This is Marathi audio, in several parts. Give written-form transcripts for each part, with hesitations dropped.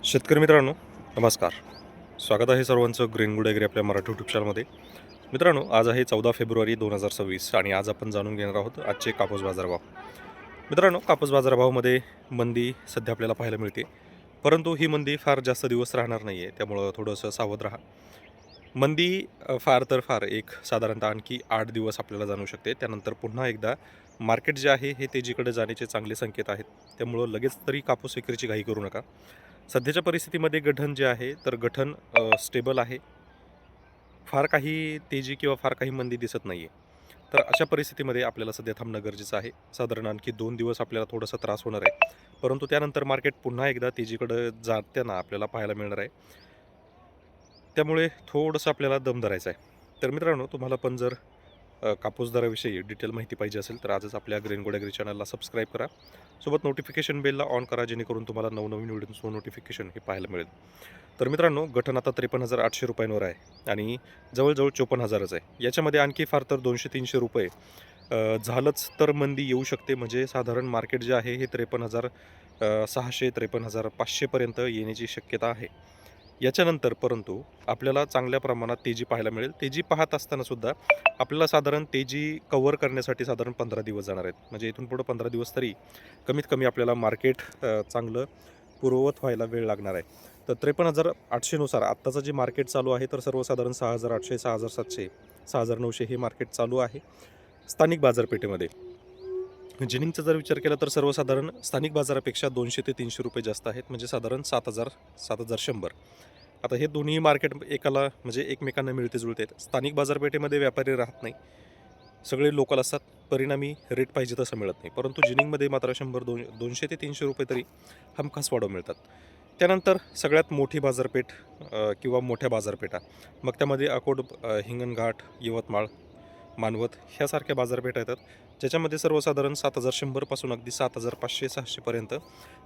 शेतकरी मित्रांनो, नमस्कार. स्वागत आहे सर्वांचं ग्रीन ॲग्री आपल्या मराठी यूट्यूब चॅनलमध्ये. मित्रांनो, आज आहे 14 फेब्रुवारी 2026 आणि आज आपण जाणून घेणार आहोत आजचे कापूस बाजारभाव. मित्रांनो, कापूस बाजारभावामध्ये मंदी सध्या आपल्याला पाहायला मिळते, परंतु ही मंदी फार जास्त दिवस राहणार नाही आहे, त्यामुळं थोडंसं सावध राहा. मंदी फार तर फार एक साधारणतः आणखी 8 दिवस आपल्याला जाणवू शकते. त्यानंतर पुन्हा एकदा मार्केट जे आहे हे तेजीकडे जाण्याचे चांगले संकेत आहेत. त्यामुळं लगेच तरी कापूस विक्रीची घाई करू नका. सध्याच्या परिस्थितीमध्ये गठण जे आहे तर गठण स्टेबल आहे. फार काही तेजी किंवा फार काही मंदी दिसत नाही आहे. तर अशा परिस्थितीमध्ये आपल्याला सध्या थांबणं गरजेचं आहे. साधारण आणखी 2 दिवस आपल्याला थोडासा त्रास होणार आहे. परंतु त्यानंतर मार्केट पुन्हा एकदा तेजीकडे जाताना आपल्याला पाहायला मिळणार आहे. त्यामुळे थोडंसं आपल्याला दम धरायचा आहे. तर मित्रांनो, तुम्हाला पण जर कापूस दराविषयी डिटेल माहिती पाहिजे असेल तर आजच आपल्या ग्रीन ॲग्री चॅनलला सबस्क्राईब करा. सोबत नोटिफिकेशन बेलला ऑन करा, जेणेकरून तुम्हाला नवनवीन व्हिडिओचं नोटिफिकेशन हे पाहायला मिळेल. तर मित्रांनो, गठण आता 53,800 रुपयांवर आहे आणि जवळजवळ 54,000च आहे. याच्यामध्ये आणखी फार तर 200-300 रुपये झालंच तर मंदी येऊ शकते. म्हणजे साधारण मार्केट जे आहे हे 53,600 53,500 पर्यंत येण्याची शक्यता आहे. याच्यानंतर परंतु आपल्याला चांगल्या प्रमाणात तेजी पाहायला मिळेल. तेजी पाहत असताना सुद्धा आपल्याला साधारण तेजी कव्हर करण्यासाठी साधारण 15 दिवस जाणार आहेत. म्हणजे इथून पुढं 15 दिवस तरी कमीत कमी आपल्याला मार्केट चांगलं पूर्ववत व्हायला वेळ लागणार आहे. तर 53,800 नुसार आत्ताचं जे मार्केट चालू आहे तर सर्वसाधारण 6,800 6,700 6,900 हे मार्केट चालू आहे स्थानिक बाजारपेठेमध्ये. जिनिंगचा जर विचार केला तर सर्वसाधारण स्थानिक बाजारापेक्षा 200 ते 300 रुपये जास्त आहेत. म्हणजे साधारण 7,000 7,100. आता हे दोन्ही मार्केट एकाला म्हणजे एकमेकांना मिळते जुळते आहेत. स्थानिक बाजारपेठेमध्ये व्यापारी राहत नाही, सगळे लोकल असतात, परिणामी रेट पाहिजे तसं मिळत नाही. परंतु जिनिंगमध्ये मात्र 200 ते 300 रुपये तरी हमखास वाढव मिळतात. त्यानंतर सगळ्यात मोठी बाजारपेठ किंवा मोठ्या बाजारपेठा, मग त्यामध्ये अकोट, हिंगणघाट, यवतमाळ, मानवत ह्यासारख्या बाजारपेठा येतात, ज्याच्यामध्ये सर्वसाधारण 7,100 पासून अगदी 7,500-600 पर्यंत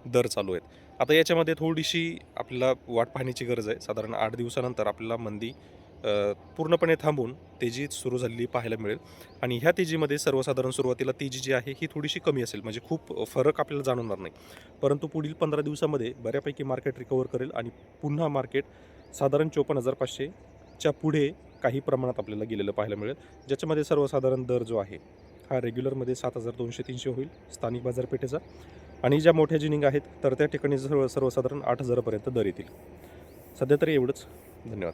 दर चालू आहेत. आता याच्यामध्ये थोडीशी आपल्याला वाट पाहण्याची गरज आहे. साधारण 8 दिवसानंतर आपल्याला मंदी पूर्णपणे थांबून तेजी सुरू झालेली पाहायला मिळेल आणि ह्या तेजीमध्ये सर्वसाधारण सुरुवातीला तेजी जी आहे ही थोडीशी कमी असेल, म्हणजे खूप फरक आपल्याला जाणवणार नाही. परंतु पुढील 15 दिवसामध्ये बऱ्यापैकी मार्केट रिकवर करेल आणि पुन्हा मार्केट साधारण 54,500च्या पुढे काही प्रमाणात आपल्याला गेलेलं पाहायला मिळेल, ज्याच्यामध्ये सर्वसाधारण दर जो आहे हा रेग्युलरमध्ये 7,200-300 होईल स्थानिक बाजारपेठेचा आणि ज्या मोठ्या जिनिंग आहेत तर त्या ठिकाणी सर्वसाधारण 8,000पर्यंत दर येतील. सध्या तरी एवढंच. धन्यवाद.